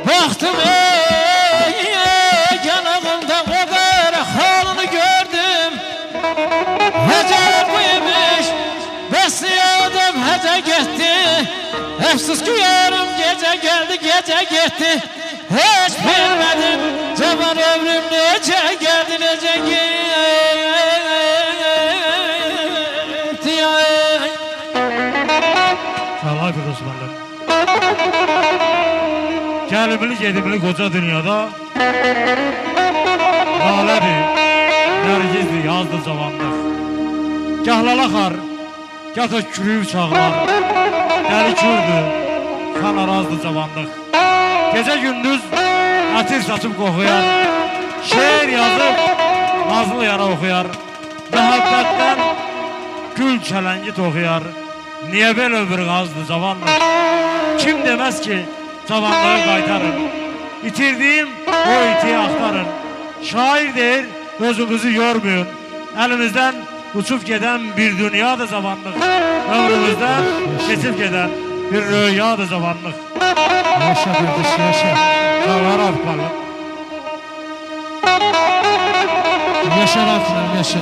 Baktım yanımda kadar halını gördüm. Hece buymuş, besli adam hece gitti. Efsus ki yarım gece geldi, gece gitti. Hiç bilmedim zaman ömrüm nece geldi, nece gitti. Çalay bir Osmanlı. Gelimli gedimli koca dünyada laledir, nergizdir, yazdı cavanlıq. Gah lalakar, gah da kürüyüb çağlar. Dəli kürdür, kan arazdı cavanlıq. Gece gündüz ətir saçıb qoxuyar. Şeir yazıb nazlı yara oxuyar. Məhəbbətdən gül çələngi toxuyar. Niye belə ömür qazdı cavanlıq? Kim demez ki cavanlığı qaytarın. İtirdiğim o itiyi aktarın. Şair deyir özümüzü yormayın. Elimizden uçup giden bir dünya da cavanlıq. Ömrümüzden geçip giden bir rüya da cavanlıq. Yaşa kardeş, yaşa. Sağlar afkalım. Yaşa Rabbim, yaşa.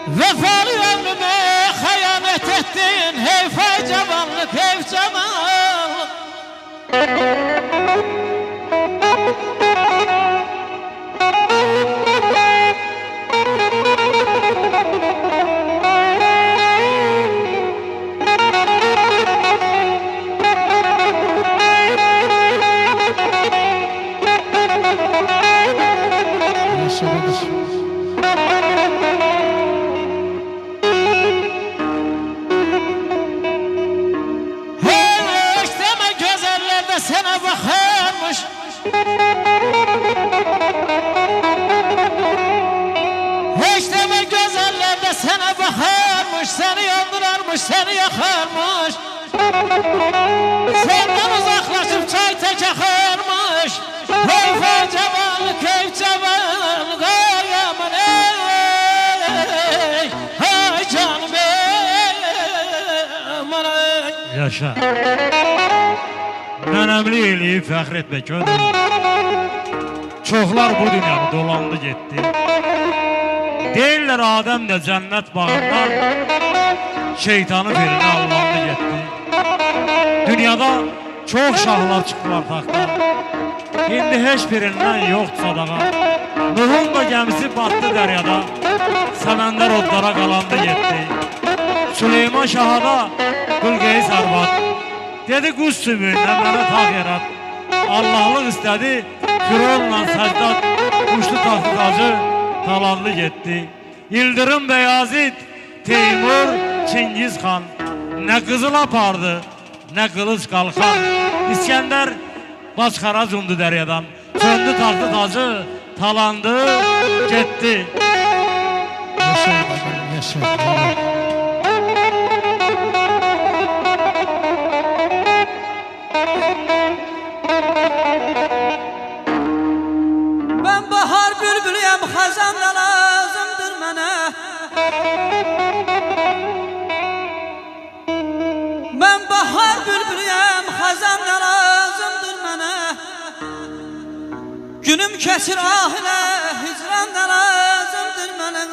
Vefalı ömrüme hayanet ettin. Hey fay cavanlık, hey cavanlık. Sana bakarmış, hiç deme güzeller de sana bakarmış, seni yandırarmış, seni yakarmış. Senden uzaklaşıp çay tek akarmış. Hey fay cavanlık, hey cavanlık, ay aman ey, ay canım ey, aman ey. Yaşa. Nənəmli eləyib fəxr etmək ödür. Çoxlar bu dünyanı dolandı getdi. Deyirlər Adəm də cənnət bağından şeytanı birinə allandı getdi. Dünyada çox şahlar çıxdılar taxtdan. İndi heç birindən yoxdur sadağa. Nuhun da gəmisi batdı dəryada. Səməndər odlara qalandı getdi. Süleyman Şahada Qülqeyi sarbat. Dedi quz sümüyündən mənə tağ yarat. Allahlıq istədi, Fironla Səcdad uçdu taxtı tacı, talanlı getdi. Yıldırım Beyazid, Teymur, Çingiz xan, nə qızıl apardı, nə qılınc qalxan. İskəndər başxara cundu dəryadan, söndü taxtı tacı, talandı, getdi. Yaşa, yaşa, yaşa. Ben bahar bülbülüyüm, xəzan da lazımdır mənə. Ben bahar bülbülüyüm, xəzan da lazımdır mənə. Günüm keçir ah ilə, hicran da lazımdır mənə.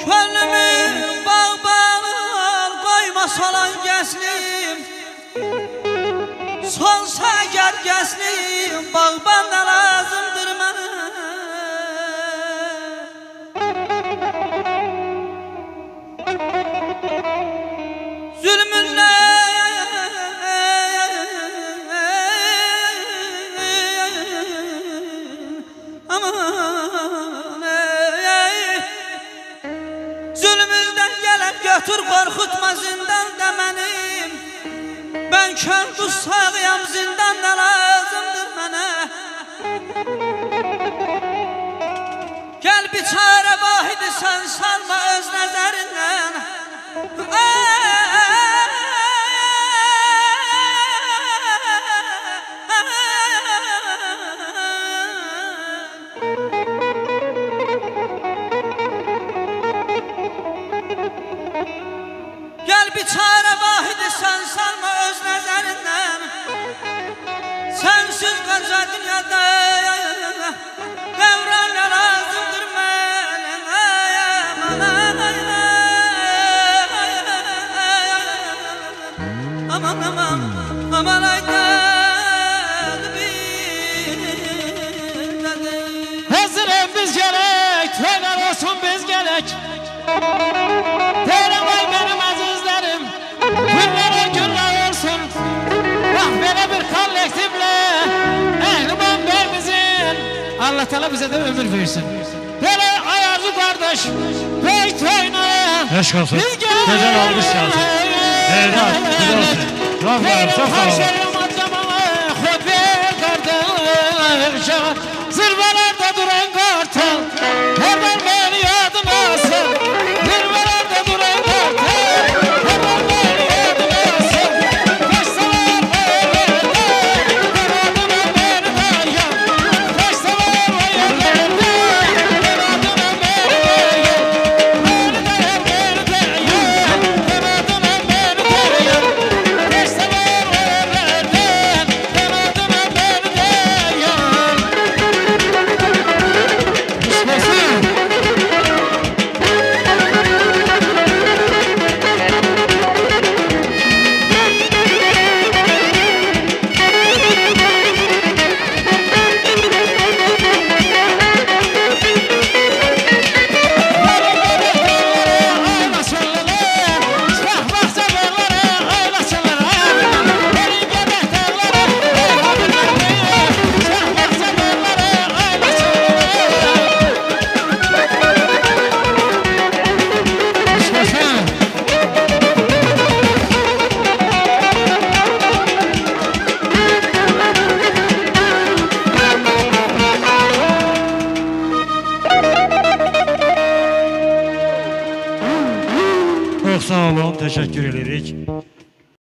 Könlümü bağ-bağlar koyma solan gəslim. Solsa gər gəslim, bağban da lazımdır mənə. Zülmünlə aman götür korkutma zindanda benim. Ben kör tutsağıyam zindanda lazımdır bana. Gel bir çare vahidi sen salma öz nezerinden. Gel bir çare vahidi sen salma öz nezerinden. Sensiz koca dünyada devranlar lazımdır bana. Aman aman aman aydan bir. Hazırım biz gerek, toylar olsun biz gerek. Telemay benim azizlerim, günlere günler olsun. Bak böyle bir kollektifle, ehliman beyimizin, Allah Teala bize de ömür versin. Böyle ayarlı kardeş, bey toyuna, Eşk olsun. biz gerek. Güzel almış yazın. Eyvah, güzel olsun. Bravo, çok sağ olun. Zirvelerde duran kartal, hemen beni yadına alsın. Zirvelerde duran kartal, hemen beni yadına alsın. Taşsalar bayırlarda, kanadına beni dayan. Taşsalar bayırlarda, kanadına beni dayan. Beni dayan, beni dayan, kanadına beni dayan. Taşsalar bayırlarda, kanadına beni dayan. Çok sağ olun, teşekkür ederik.